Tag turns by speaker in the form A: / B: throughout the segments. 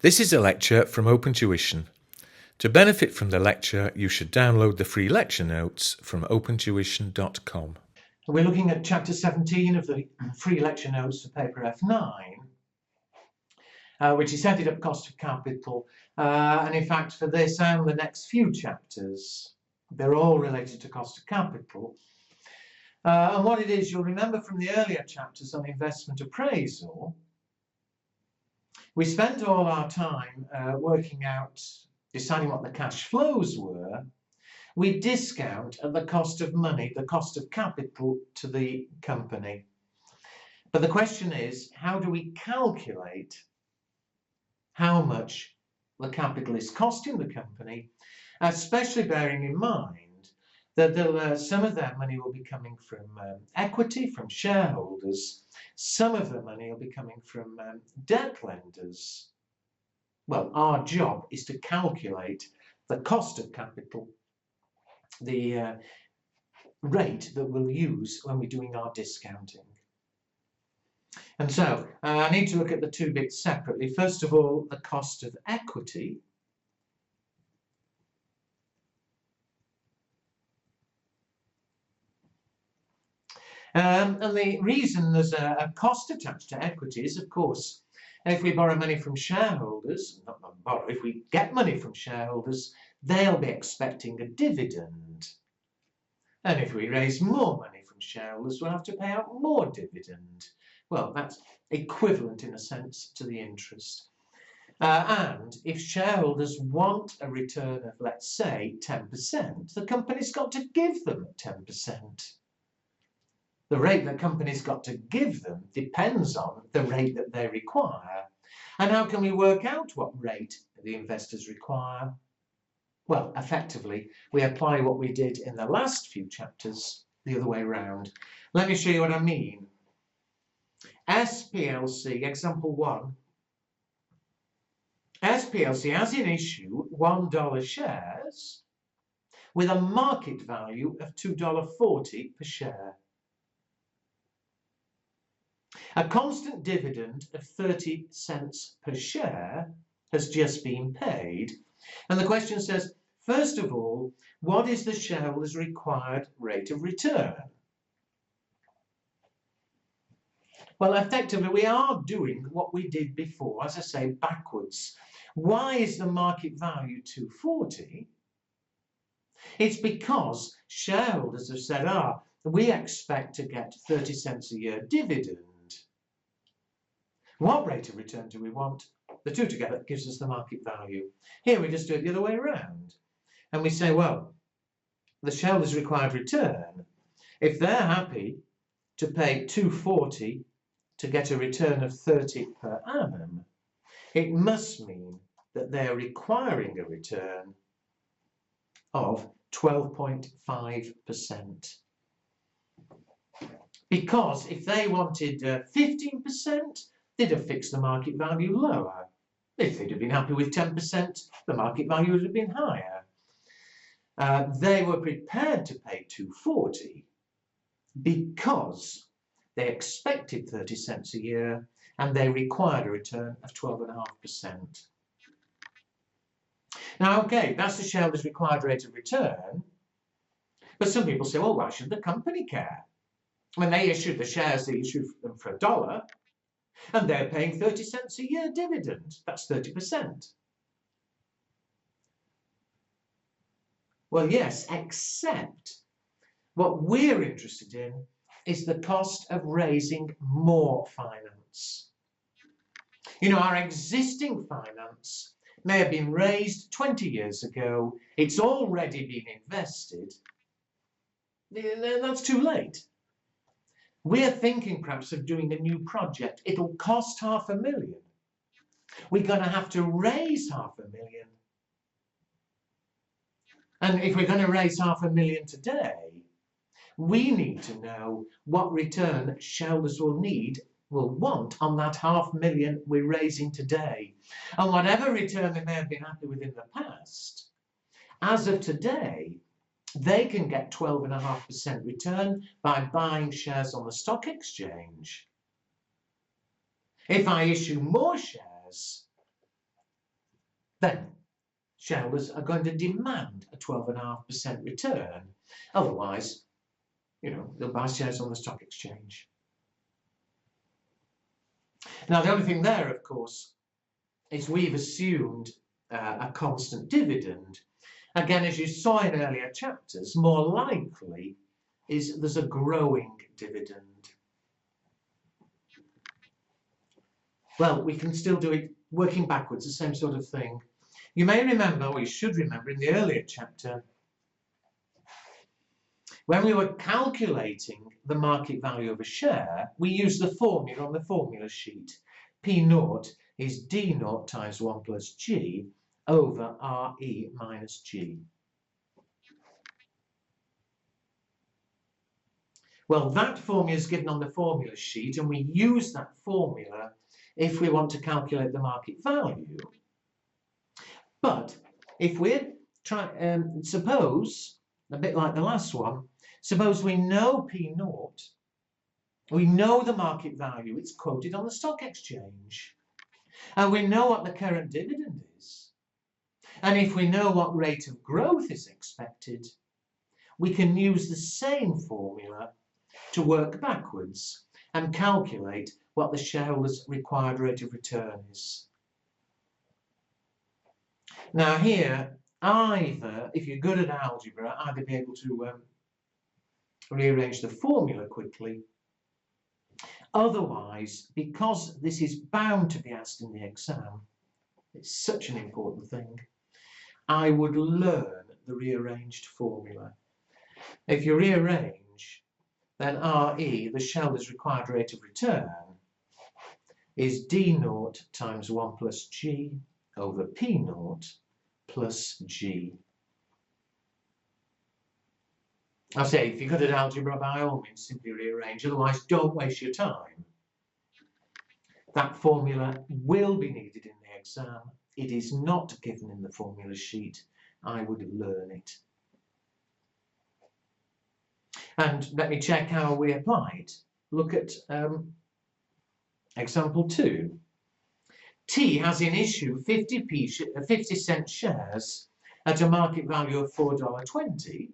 A: This is a lecture from OpenTuition. To benefit from the lecture, you should download the free lecture notes from opentuition.com.
B: We're looking at chapter 17 of the free lecture notes for paper F9, which is headed up cost of capital. And in fact, for this and the next few chapters, they're all related to cost of capital. And what it is, you'll remember from the earlier chapters on investment appraisal, we spent all our time working out, deciding what the cash flows were. We discount at the cost of money, the cost of capital to the company. But the question is, how do we calculate how much the capital is costing the company, especially bearing in mind that some of that money will be coming from equity, from shareholders. Some of the money will be coming from debt lenders. Well, our job is to calculate the cost of capital, the rate that we'll use when we're doing our discounting. And so I need to look at the two bits separately. First of all, the cost of equity. And the reason there's a cost attached to equity is, of course, if we borrow money from shareholders, not borrow, if we get money from shareholders, they'll be expecting a dividend. And if we raise more money from shareholders, we'll have to pay out more dividend. Well, that's equivalent in a sense to the interest. And if shareholders want a return of, let's say, 10%, the company's got to give them 10%. The rate that companies got to give them depends on the rate that they require. And how can we work out what rate the investors require? Well, effectively, we apply what we did in the last few chapters the other way around. Let me show you what I mean. SPLC, example 1. SPLC has in issue $1 shares with a market value of $2.40 per share. A constant dividend of 30 cents per share has just been paid. And the question says, first of all, what is the shareholder's required rate of return? Well, effectively, we are doing what we did before, as I say, backwards. Why is the market value 240? It's because shareholders have said, we expect to get 30 cents a year dividend. What rate of return do we want? The two together gives us the market value. Here we just do it the other way around. And we say, well, the shareholders' required return, if they're happy to pay $2.40 to get a return of 30 per annum, it must mean that they're requiring a return of 12.5%. Because if they wanted 15%, they'd have fixed the market value lower. If they'd have been happy with 10%, the market value would have been higher. They were prepared to pay $2.40 because they expected 30 cents a year and they required a return of 12.5%. Now, okay, that's the shareholder's required rate of return. But some people say, well, why should the company care? When they issued the shares, they issued them for $1. And they're paying 30 cents a year dividend. That's 30%. Well, yes, except what we're interested in is the cost of raising more finance. You know, our existing finance may have been raised 20 years ago. It's already been invested. That's too late. We're thinking perhaps of doing a new project. It'll cost $500,000. We're going to have to raise $500,000. And if we're going to raise $500,000 today, we need to know what return shareholders will want on that $500,000 we're raising today. And whatever return they may have been happy with in the past, as of today, they can get 12.5% return by buying shares on the stock exchange. If I issue more shares, then shareholders are going to demand a 12.5% return. Otherwise, they'll buy shares on the stock exchange. Now, the only thing there, of course, is we've assumed a constant dividend. Again, as you saw in earlier chapters, more likely is there's a growing dividend. Well, we can still do it working backwards, the same sort of thing. You may remember, or you should remember, in the earlier chapter, when we were calculating the market value of a share, we used the formula on the formula sheet. P0 is D0 times 1 plus G over RE minus G. Well, that formula is given on the formula sheet, and we use that formula if we want to calculate the market value. But if we're trying, suppose, a bit like the last one, suppose we know P0, we know the market value, it's quoted on the stock exchange, and we know what the current dividend is. And if we know what rate of growth is expected, we can use the same formula to work backwards and calculate what the shareholders' required rate of return is. Now here, either, if you're good at algebra, either be able to rearrange the formula quickly. Otherwise, because this is bound to be asked in the exam, it's such an important thing, I would learn the rearranged formula. If you rearrange, then RE, the shareholders' required rate of return, is D0 times 1 plus G over P0 plus G. I say, if you're good at algebra, by all means, simply rearrange. Otherwise, don't waste your time. That formula will be needed in the exam. It is not given in the formula sheet. I would learn it. And let me check how we apply it. Look at example 2. T has in issue 50-cent shares at a market value of $4.20.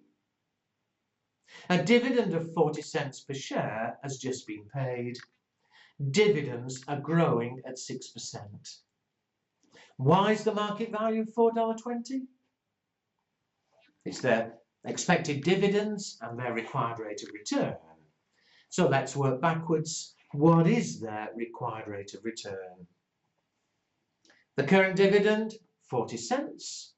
B: A dividend of 40 cents per share has just been paid. Dividends are growing at 6%. Why is the market value $4.20? It's their expected dividends and their required rate of return. So let's work backwards. What is their required rate of return? The current dividend, 40 cents,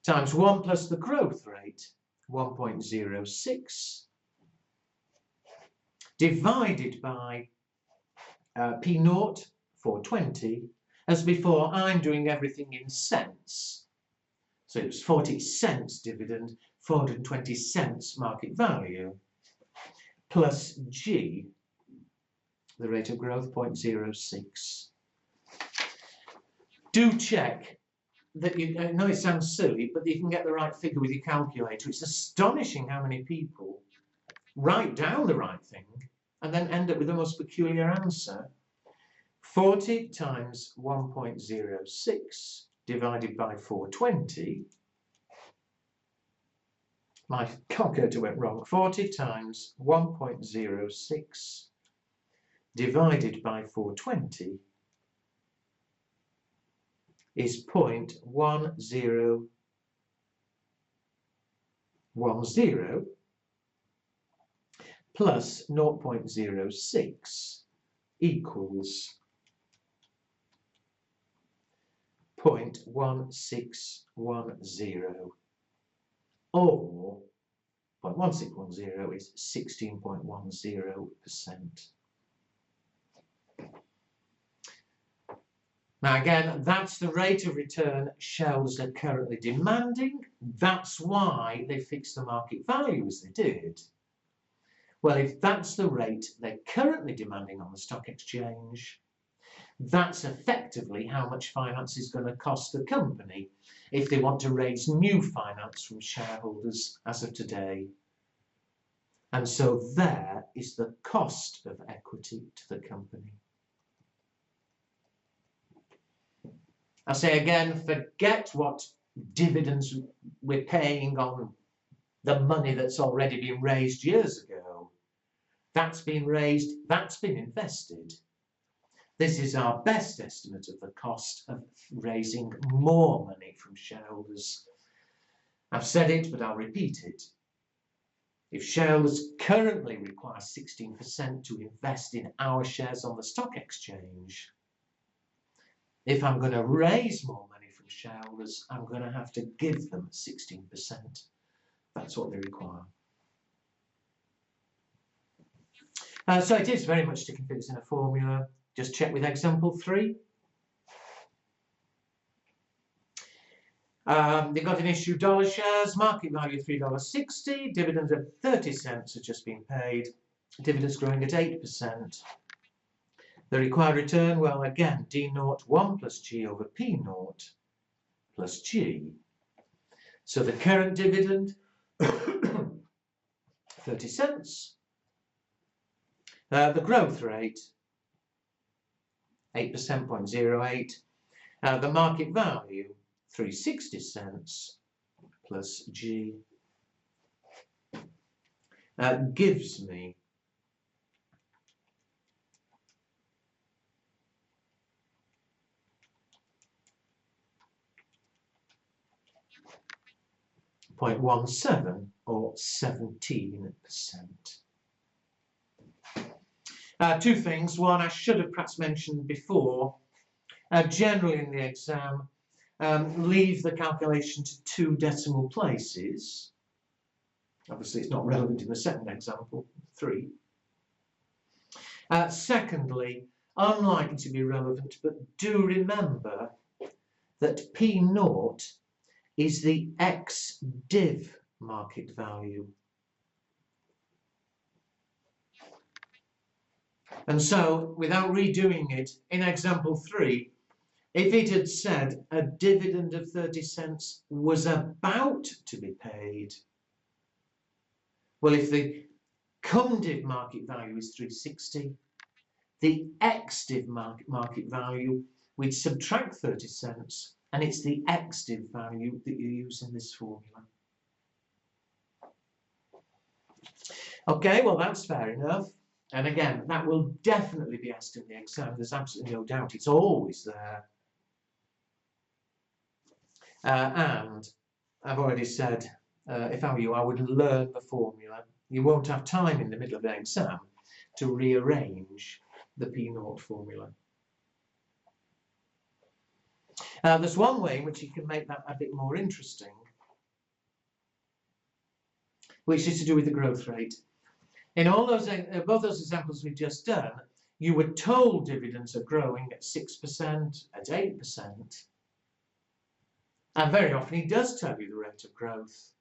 B: times 1 plus the growth rate, 1.06, divided by P0, 420. As before, I'm doing everything in cents. So it was 40 cents dividend, 420 cents market value, plus G, the rate of growth, 0.06. Do check that I know it sounds silly, but you can get the right figure with your calculator. It's astonishing how many people write down the right thing and then end up with the most peculiar answer. 40 times 1.06 divided by 420. My calculator went wrong. 40 times 1.06 divided by 420 is 0.1010 plus 0.06 equals 0.1610, or 0.1610 is 16.10%. Now again, that's the rate of return shareholders are currently demanding. That's why they fixed the market value as they did. Well, if that's the rate they're currently demanding on the stock exchange, that's effectively how much finance is going to cost the company if they want to raise new finance from shareholders as of today. And so there is the cost of equity to the company. I say again, forget what dividends we're paying on the money that's already been raised years ago. That's been raised, that's been invested. This is our best estimate of the cost of raising more money from shareholders. I've said it, but I'll repeat it. If shareholders currently require 16% to invest in our shares on the stock exchange, if I'm going to raise more money from shareholders, I'm going to have to give them 16%. That's what they require. So it is very much sticking figures in a formula. Just check with example 3. They've got an issue dollar shares, market value $3.60, dividends of 30 cents have just been paid, dividends growing at 8%. The required return, well again, D0 1 plus G over P0 plus G. So the current dividend, 30 cents. The growth rate, 8%, 0.08. The market value, 360 cents plus G, gives me .17 or 17%. Two things. One, I should have perhaps mentioned before, generally in the exam, leave the calculation to 2 decimal places. Obviously, it's not relevant in the second example, 3. Secondly, unlikely to be relevant, but do remember that P0 is the ex-div market value. And so, without redoing it, in example 3, if it had said a dividend of 30 cents was about to be paid, well, if the cum-div market value is 360, the ex-div market value, we'd subtract 30 cents, and it's the ex-div value that you use in this formula. Okay, well, that's fair enough. And again, that will definitely be asked in the exam. There's absolutely no doubt. It's always there. And I've already said, if I were you, I would learn the formula. You won't have time in the middle of the exam to rearrange the P0 formula. There's one way in which you can make that a bit more interesting, which is to do with the growth rate. In all those, both those examples we've just done, you were told dividends are growing at 6%, at 8%. And very often he does tell you the rate of growth.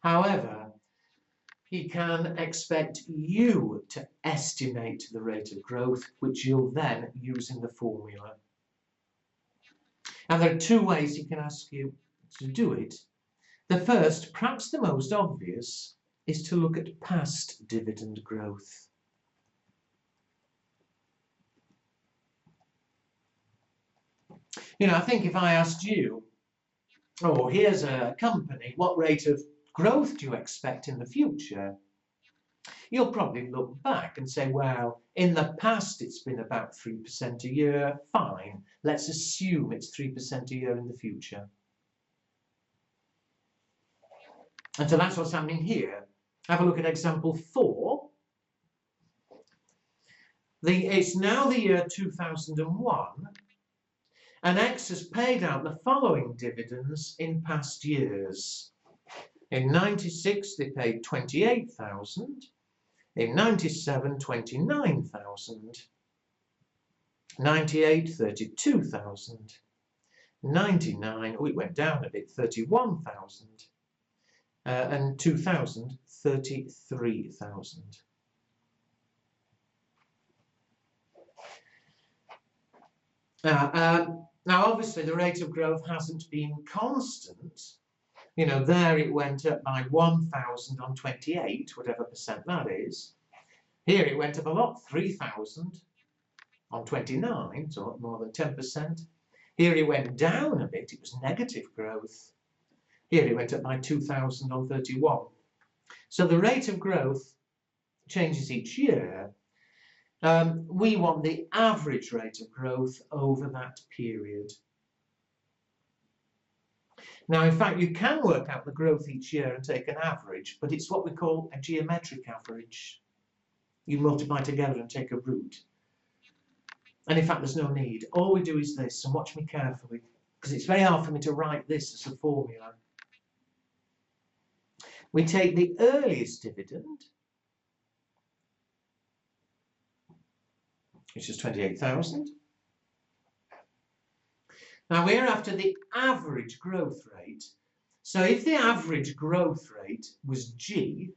B: However, he can expect you to estimate the rate of growth, which you'll then use in the formula. And there are 2 ways he can ask you to do it. The first, perhaps the most obvious, is to look at past dividend growth. You know, I think if I asked you, oh, here's a company, what rate of growth do you expect in the future? You'll probably look back and say, well, in the past it's been about 3% a year. Fine, let's assume it's 3% a year in the future. And so that's what's happening here. Have a look at example 4. It's now the year 2001, and X has paid out the following dividends in past years. In 96, they paid 28,000. In 97, 29,000. 98, 32,000. 99, oh, it went down a bit, 31,000. And 2000, 33,000. Now, obviously, the rate of growth hasn't been constant. You know, there it went up by 1,000 on 28, whatever percent that is. Here it went up a lot, 3,000 on 29, so more than 10%. Here it went down a bit, it was negative growth. Here it went up by 2,031. So the rate of growth changes each year. We want the average rate of growth over that period. Now, in fact, you can work out the growth each year and take an average, but it's what we call a geometric average. You multiply together and take a root. And in fact, there's no need. All we do is this, and watch me carefully, because it's very hard for me to write this as a formula. We take the earliest dividend, which is 28,000. Now we're after the average growth rate. So if the average growth rate was G,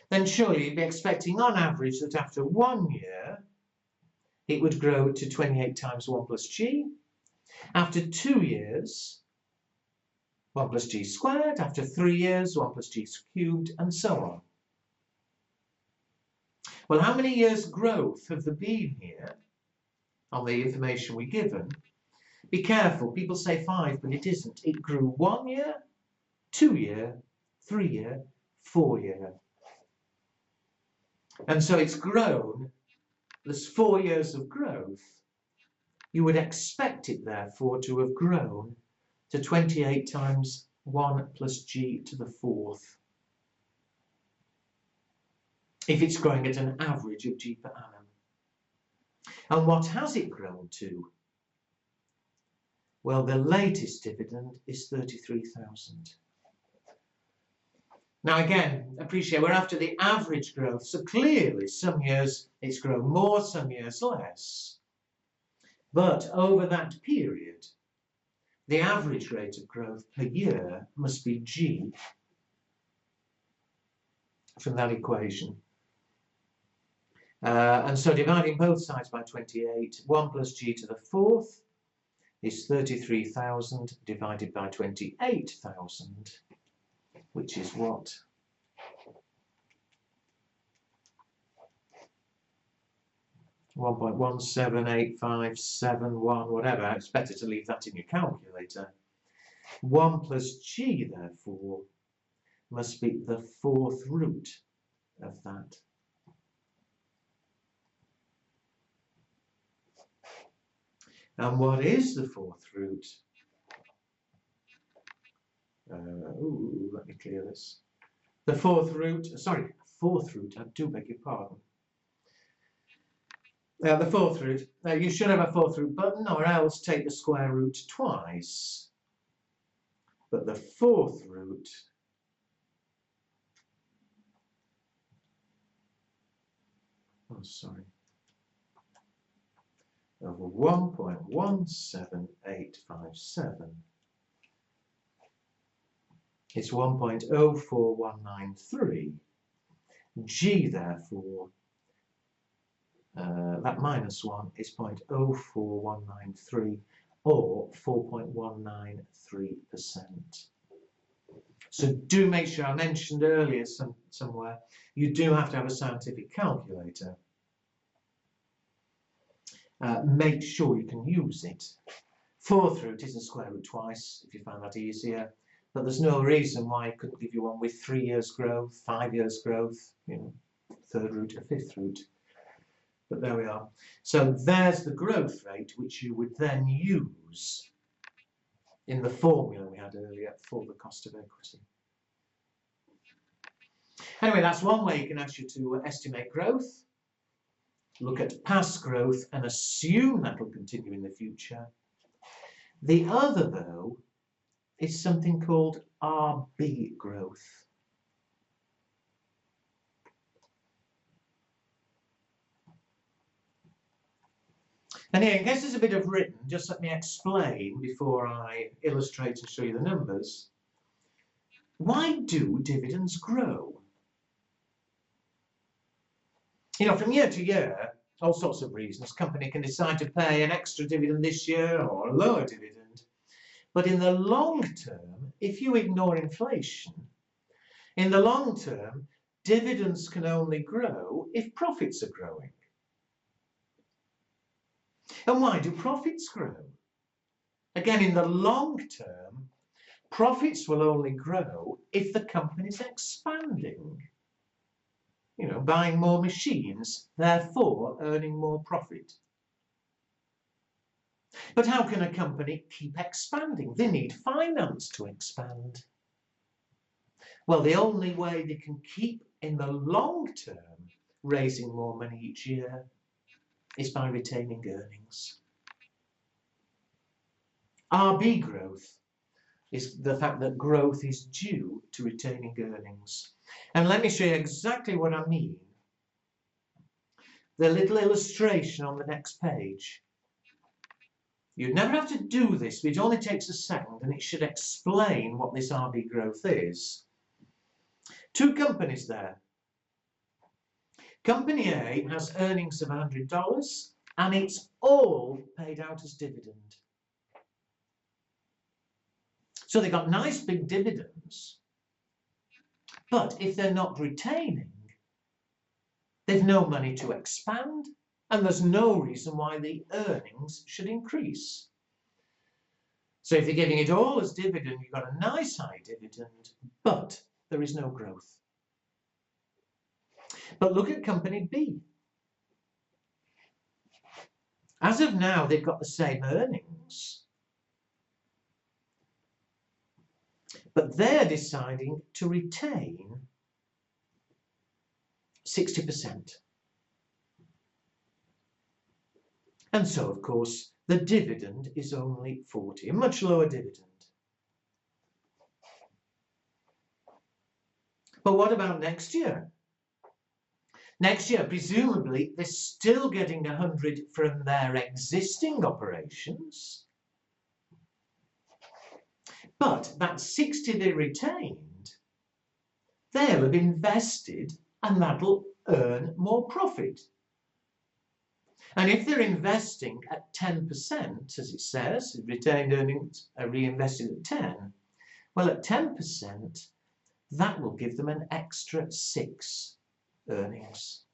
B: then surely you'd be expecting on average that after 1 year, it would grow to 28 times 1 plus G. After 2 years, 1 plus G squared. After 3 years, 1 plus G cubed, and so on. Well, how many years growth have there been here on the information we're given? Be careful, people say 5, but it isn't. It grew 1 year, 2 year, 3 year, 4 year. And so it's grown, there's 4 years of growth. You would expect it, therefore, to have grown to 28 times 1 plus G to the 4th. If it's growing at an average of G per annum. And what has it grown to? Well, the latest dividend is 33,000. Now again, appreciate we're after the average growth, so clearly some years it's grown more, some years less. But over that period, the average rate of growth per year must be G from that equation. And so dividing both sides by 28, 1 plus G to the 4th is 33,000 divided by 28,000, which is what? 1.178571, whatever. It's better to leave that in your calculator. 1 plus G, therefore, must be the 4th root of that. And what is the 4th root? Let me clear this. The 4th root, I do beg your pardon. The 4th root, you should have a 4th root button, or else take the square root twice. But the 4th root of 1.17857 is 1.04193. G, therefore, that minus 1 is 0.04193, or 4.193%. So do make sure, I mentioned earlier somewhere, you do have to have a scientific calculator. Make sure you can use it. 4th root isn't square root twice, if you find that easier. But there's no reason why I couldn't give you one with 3 years growth, 5 years growth, 3rd root or 5th root. But there we are. So there's the growth rate, which you would then use in the formula we had earlier for the cost of equity. Anyway, that's one way you can actually to estimate growth. Look at past growth and assume that will continue in the future. The other, though, is something called RB growth. And here, in case there's a bit of written, just let me explain before I illustrate and show you the numbers. Why do dividends grow? From year to year, all sorts of reasons. Company can decide to pay an extra dividend this year or a lower dividend. But in the long term, if you ignore inflation, in the long term, dividends can only grow if profits are growing. And why do profits grow? Again, in the long term, profits will only grow if the company's expanding. You know, buying more machines, therefore earning more profit. But how can a company keep expanding? They need finance to expand. Well, the only way they can keep in the long term raising more money each year is by retaining earnings. RB growth is the fact that growth is due to retaining earnings. And let me show you exactly what I mean. The little illustration on the next page. You'd never have to do this, but it only takes a second and it should explain what this RB growth is. Two companies there. Company A has earnings of $100 and it's all paid out as dividend. So they've got nice big dividends, but if they're not retaining, they've no money to expand, and there's no reason why the earnings should increase. So if you're giving it all as dividend, you've got a nice high dividend, but there is no growth. But look at company B. As of now, they've got the same earnings, but they're deciding to retain 60%. And so, of course, the dividend is only 40, a much lower dividend. But what about next year? Next year, presumably, they're still getting 100 from their existing operations. But that 60 they retained, they'll have invested and that'll earn more profit. And if they're investing at 10%, as it says, retained earnings are reinvested at 10, well, at 10%, that will give them an extra 6 earnings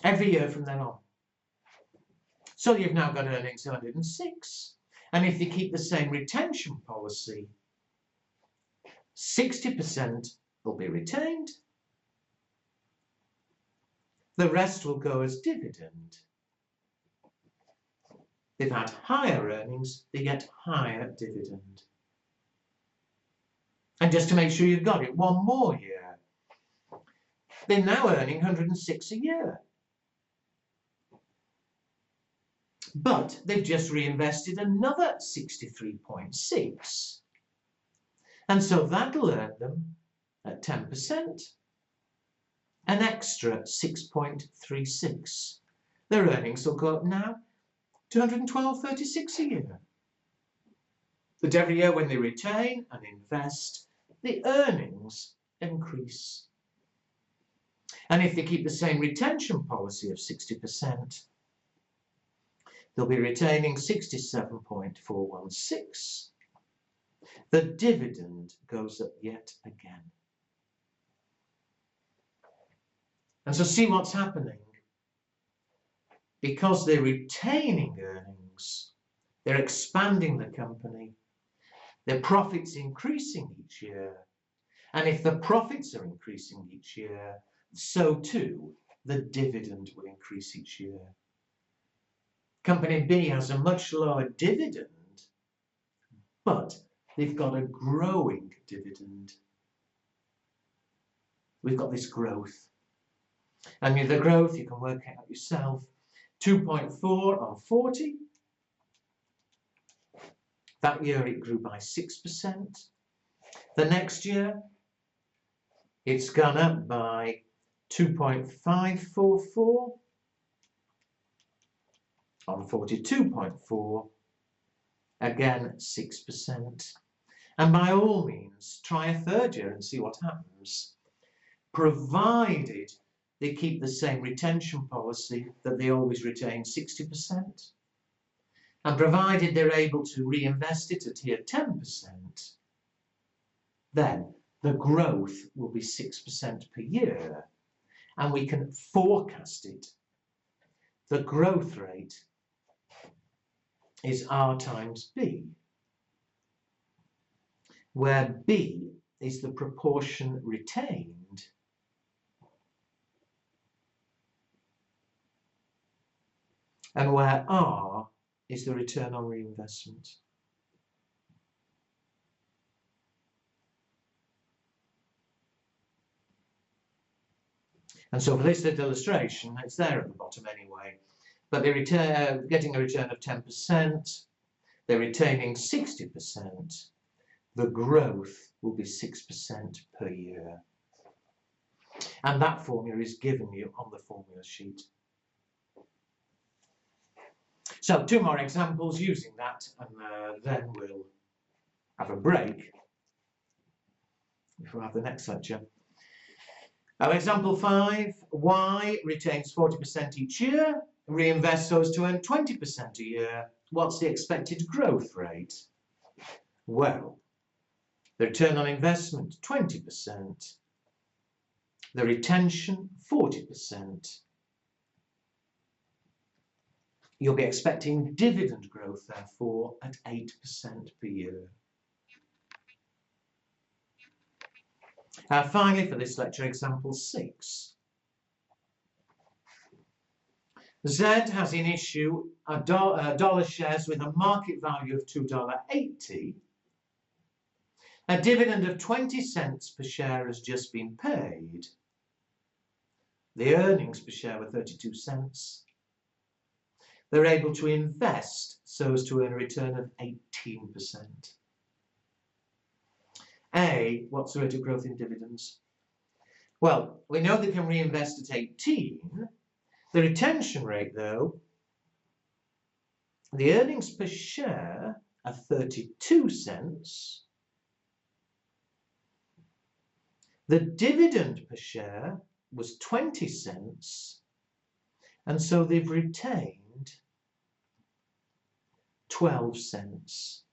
B: every year from then on. So you've now got earnings of 106. And if you keep the same retention policy, 60% will be retained. The rest will go as dividend. They've had higher earnings, they get higher dividend. And just to make sure you've got it, one more year. They're now earning 106 a year. But they've just reinvested another 63.6. And so that'll earn them at 10%, an extra 6.36. Their earnings will go up now to 112.36 a year. But every year when they retain and invest, the earnings increase. And if they keep the same retention policy of 60%, they'll be retaining 67.416. The dividend goes up yet again. And so see what's happening. Because they're retaining earnings, they're expanding the company, their profits increasing each year. And if the profits are increasing each year, so too the dividend will increase each year. Company B has a much lower dividend, but they've got a growing dividend. We've got this growth. And with the growth, you can work it out yourself. 2.4 on 40. That year it grew by 6%. The next year, it's gone up by 2.544 on 42.4. Again, 6%. And by all means, try a third year and see what happens, provided they keep the same retention policy that they always retain 60%. And provided they're able to reinvest it at here 10%, then the growth will be 6% per year. And we can forecast it. The growth rate is R times B, where B is the proportion retained and where R is the return on reinvestment. And so for this little illustration, it's there at the bottom anyway, but they're getting a return of 10%, they're retaining 60%, the growth will be 6% per year. And that formula is given you on the formula sheet. So 2 more examples using that, and then we'll have a break before we have the next lecture. Example 5, Y retains 40% each year, reinvests those to earn 20% a year. What's the expected growth rate? Well, the return on investment, 20%. The retention, 40%. You'll be expecting dividend growth, therefore, at 8% per year. Finally, for this lecture, example 6. Z has in issue dollar shares with a market value of $2.80. A dividend of 20 cents per share has just been paid. The earnings per share were 32 cents. They're able to invest so as to earn a return of 18%. A, what's the rate of growth in dividends? Well, we know they can reinvest at 18. The retention rate, though, the earnings per share are 32 cents. The dividend per share was 20 cents. And so they've retained 12 cents.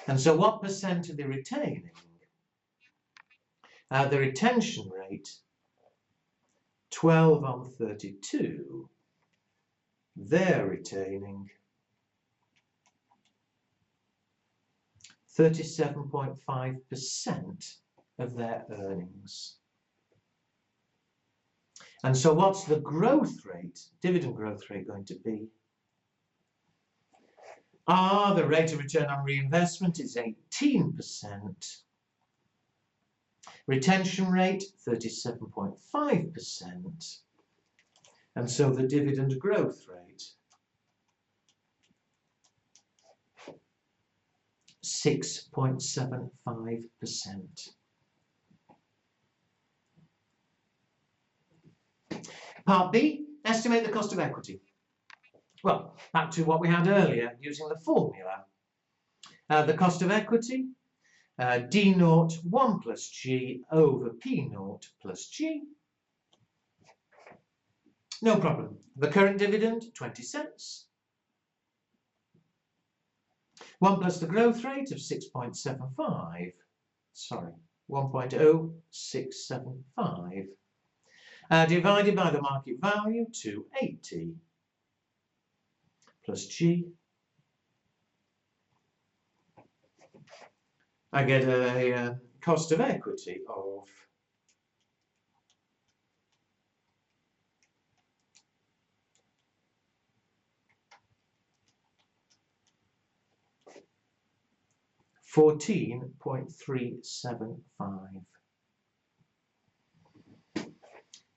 B: And so what percent are they retaining? The retention rate, 12 on 32, they're retaining 37.5% of their earnings. And so what's the growth rate, dividend growth rate, going to be? The rate of return on reinvestment is 18%. Retention rate, 37.5%. And so the dividend growth rate, 6.75%. Part B, estimate the cost of equity. Well, back to what we had earlier, using the formula. The cost of equity, D naught 1 plus G over P naught plus G. No problem. The current dividend, 20 cents. 1 plus the growth rate of 6.75. Sorry, 1.0675. Divided by the market value, 280. Plus G. I get a cost of equity of 14.375.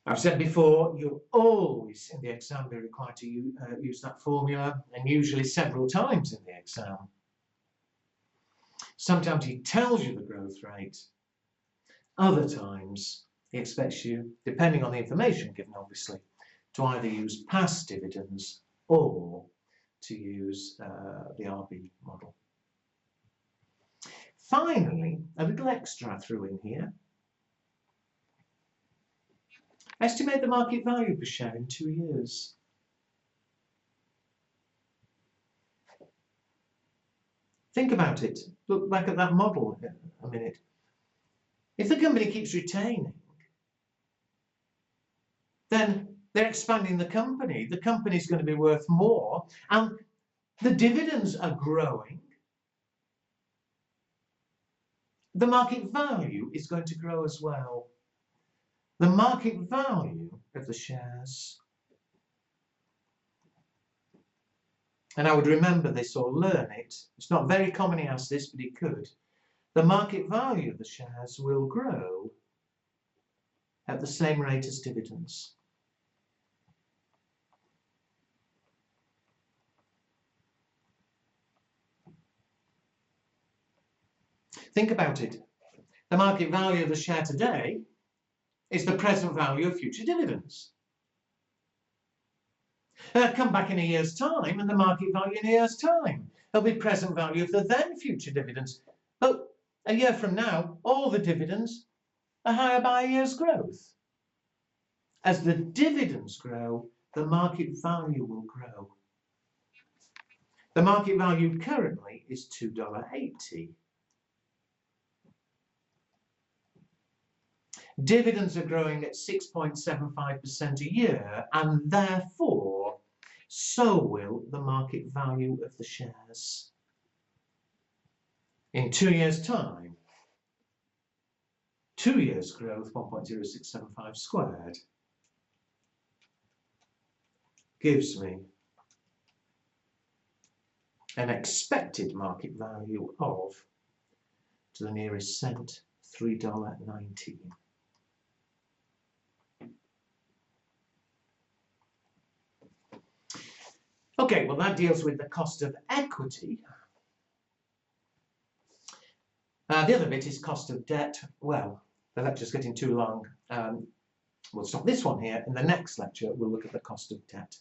B: I've said before, you'll always in the exam be required to use that formula, and usually several times in the exam. Sometimes he tells you the growth rate, other times he expects you, depending on the information given obviously, to either use past dividends or to use the RB model. Finally, a little extra I threw in here. Estimate the market value per share in 2 years. Think about it. Look back at that model a minute. If the company keeps retaining, then they're expanding the company. The company's going to be worth more, and The dividends are growing. The market value is going to grow as well. The market value of the shares, and I would remember this or learn it. It's not very common he asked this, but he could. The market value of the shares will grow at the same rate as dividends. Think about it. The market value of the share today is the present value of future dividends. Come back in a year's time and the market value in a year's time. There'll be present value of the then future dividends. But a year from now, all the dividends are higher by a year's growth. As the dividends grow, the market value will grow. The market value currently is $2.80. Dividends are growing at 6.75% a year, and therefore, so will the market value of the shares. In 2 years' time, 2 years' growth, 1.0675 squared, gives me an expected market value of, to the nearest cent, $3.19. Okay, well that deals with the cost of equity. The other bit is cost of debt. Well, the lecture's getting too long. We'll stop this one here. In the next lecture, we'll look at the cost of debt.